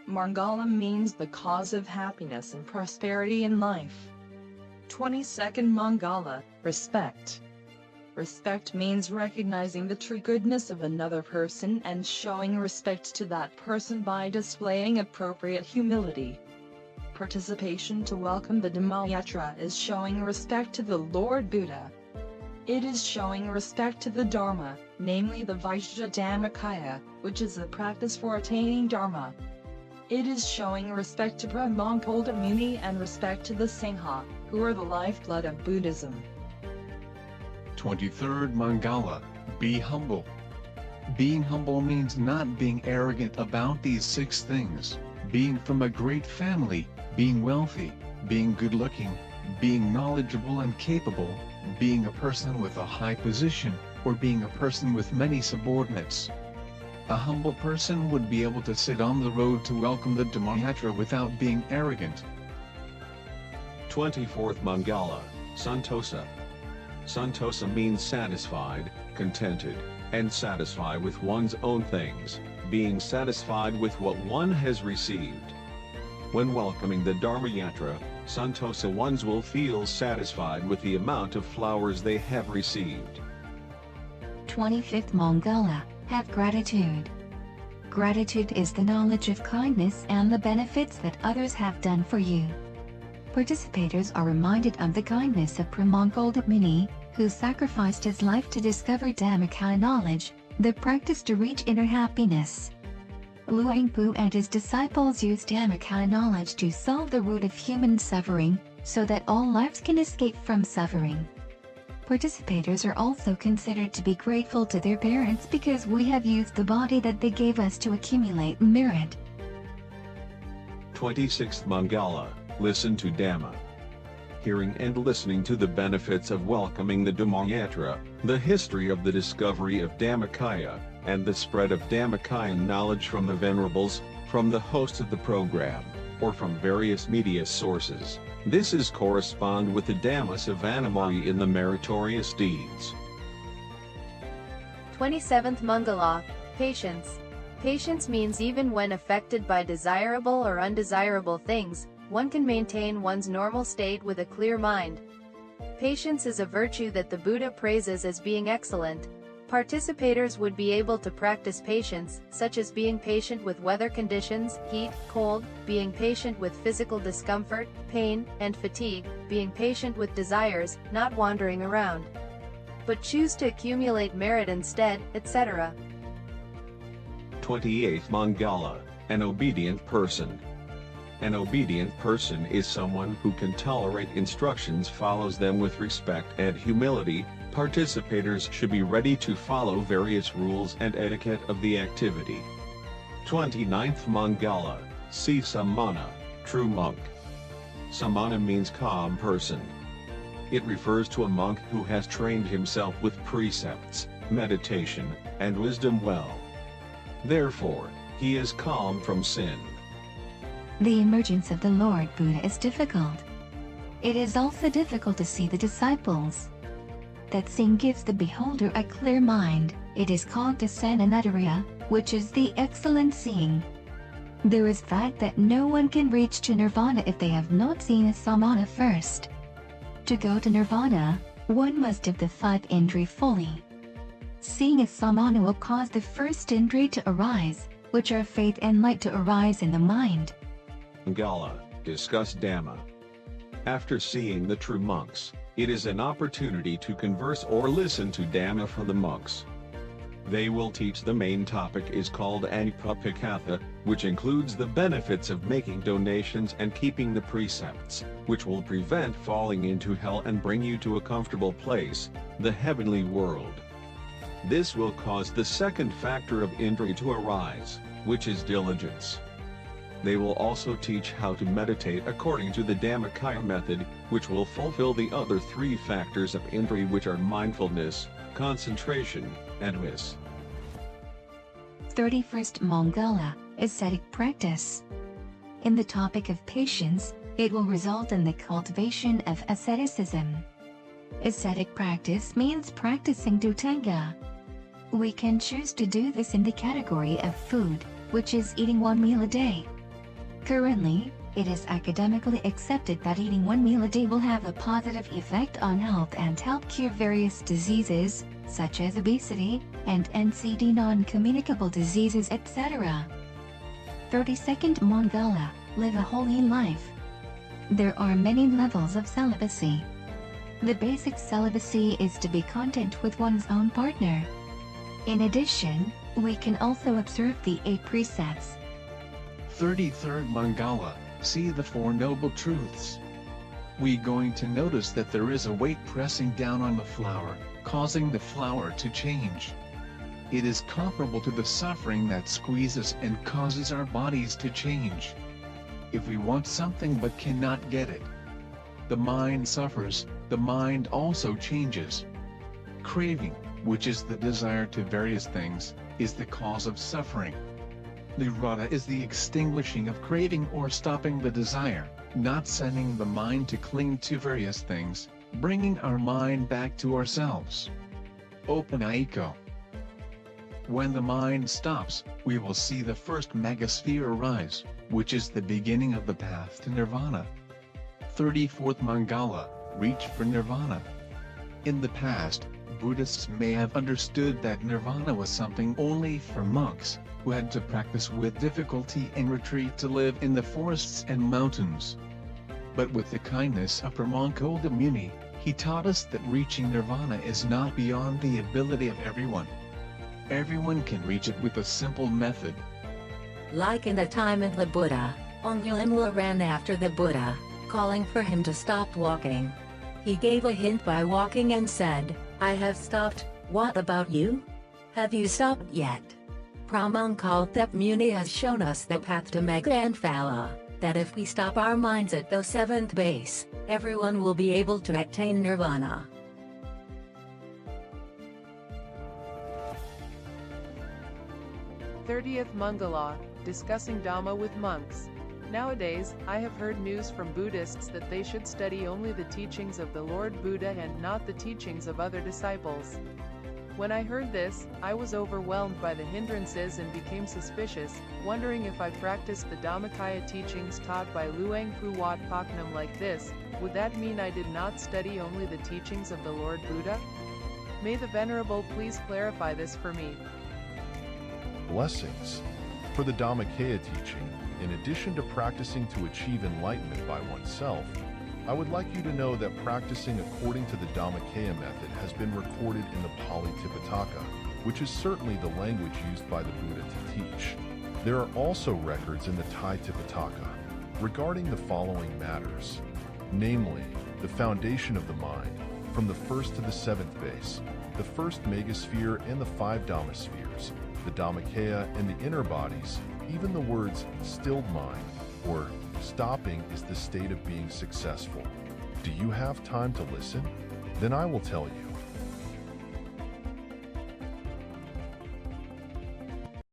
Mangala means the cause of happiness and prosperity in life. 22nd Mangala, respect. Respect means recognizing the true goodness of another person and showing respect to that person by displaying appropriate humility. Participation to welcome the Dhammayātrā is showing respect to the Lord Buddha. It is showing respect to the Dharma, namely the Vaishya Dhammakaya, which is a practice for attaining Dharma. It is showing respect to Phra Mangala Muni and respect to the Sangha, who are the lifeblood of Buddhism. 23rd Mangala, be humble. Being humble means not being arrogant about these 6 things, being from a great family, being wealthy, being good-looking, being knowledgeable and capable, being a person with a high position, or being a person with many subordinates. A humble person would be able to sit on the road to welcome the Dhammayātrā without being arrogant. 24th Mangala, Santosa. Santosa means satisfied, contented, and satisfied with one's own things, being satisfied with what one has received. When welcoming the Dhammayātrā, Santosa ones will feel satisfied with the amount of flowers they have received. 25th Mangala, have gratitude. Gratitude is the knowledge of kindness and the benefits that others have done for you. Participators are reminded of the kindness of Phra Mangala Muni, who sacrificed his life to discover Dhammakaya knowledge, the practice to reach inner happiness. Luang Pu and his disciples used Dhammakaya knowledge to solve the root of human suffering, so that all lives can escape from suffering. Participators are also considered to be grateful to their parents because we have used the body that they gave us to accumulate merit. 26th Mangala, listen to Dhamma. Hearing and listening to the benefits of welcoming the Dhammayātrā, the history of the discovery of Dhammakaya, and the spread of Dhammakaya knowledge from the venerables, from the host of the program, or from various media sources. This is correspond with the Dhamma Savanamaya in the meritorious deeds. 27th Mangala, patience. Patience means even when affected by desirable or undesirable things, one can maintain one's normal state with a clear mind. Patience is a virtue that the Buddha praises as being excellent. Participators would be able to practice patience, such as being patient with weather conditions, heat, cold, being patient with physical discomfort, pain, and fatigue, being patient with desires, not wandering around, but choose to accumulate merit instead, etc. 28th Mangala, an obedient person. An obedient person is someone who can tolerate instructions, follows them with respect and humility. Participators should be ready to follow various rules and etiquette of the activity. 29th Mangala, see Samana, true monk. Samana means calm person. It refers to a monk who has trained himself with precepts, meditation, and wisdom well. Therefore, he is calm from sin. The emergence of the Lord Buddha is difficult. It is also difficult to see the disciples. That seeing gives the beholder a clear mind. It is called Dhammayātrā, which is the excellent seeing. There is fact that no one can reach to nirvana if they have not seen a samana first. To go to nirvana, one must have the 5 indriya fully. Seeing a samana will cause the first indriya to arise, which are faith and light to arise in the mind. Mangala, discuss Dhamma. After seeing the true monks, it is an opportunity to converse or listen to Dhamma from the monks. They will teach. The main topic is called Anupapikatha, which includes the benefits of making donations and keeping the precepts, which will prevent falling into hell and bring you to a comfortable place, the heavenly world. This will cause the second factor of Indriya to arise, which is diligence. They will also teach how to meditate according to the Dhammakaya method, which will fulfill the other 3 factors of Indriya, which are mindfulness, concentration, and wish. 31st Mangala, ascetic practice. In the topic of patience, it will result in the cultivation of asceticism. Ascetic practice means practicing dhutanga. We can choose to do this in the category of food, which is eating 1 meal a day. Currently, it is academically accepted that eating one meal a day will have a positive effect on health and help cure various diseases, such as obesity, and NCD non-communicable diseases, etc. 32nd Mangala, live a holy life. There are many levels of celibacy. The basic celibacy is to be content with one's own partner. In addition, we can also observe the 8 precepts. 33rd Mangala, see the 4 noble truths. We going to notice that there is a weight pressing down on the flower, causing the flower to change. It is comparable to the suffering that squeezes and causes our bodies to change. If we want something but cannot get it, the mind suffers, the mind also changes. Craving, which is the desire to various things, is the cause of suffering. Nirvana is the extinguishing of craving or stopping the desire, not sending the mind to cling to various things, bringing our mind back to ourselves. Open-Aiko. When the mind stops, we will see the first megasphere arise, which is the beginning of the path to Nirvana. 34th Mangala, reach for Nirvana. In the past, Buddhists may have understood that Nirvana was something only for monks, who had to practice with difficulty and retreat to live in the forests and mountains. But with the kindness of Mangala Muni, he taught us that reaching Nirvana is not beyond the ability of everyone. Everyone can reach it with a simple method. Like in the time of the Buddha, Angulimala ran after the Buddha, calling for him to stop walking. He gave a hint by walking and said, "I have stopped, what about you? Have you stopped yet?" Mangala Muni has shown us the path to Mega and Phala, that if we stop our minds at the 7th base, everyone will be able to attain Nirvana. th Mangala, discussing Dhamma with monks. Nowadays, I have heard news from Buddhists that they should study only the teachings of the Lord Buddha and not the teachings of other disciples. When I heard this, I was overwhelmed by the hindrances and became suspicious, wondering if I practiced the Dhammakaya teachings taught by Luang Pu Wat Paknam like this, would that mean I did not study only the teachings of the Lord Buddha? May the Venerable please clarify this for me. Blessings. For the Dhammakaya teaching, in addition to practicing to achieve enlightenment by oneself, I would like you to know that practicing according to the Dhammakaya method has been recorded in the Pali Tipitaka, which is certainly the language used by the Buddha to teach. There are also records in the Thai Tipitaka regarding the following matters, namely, the foundation of the mind, from the 1st to the 7th base, the 1st megasphere and the 5 Dhammaspheres, the Dhammakaya and the inner bodies, even the words stilled mind, or stopping is the state of being successful. Do you have time to listen? Then I will tell you.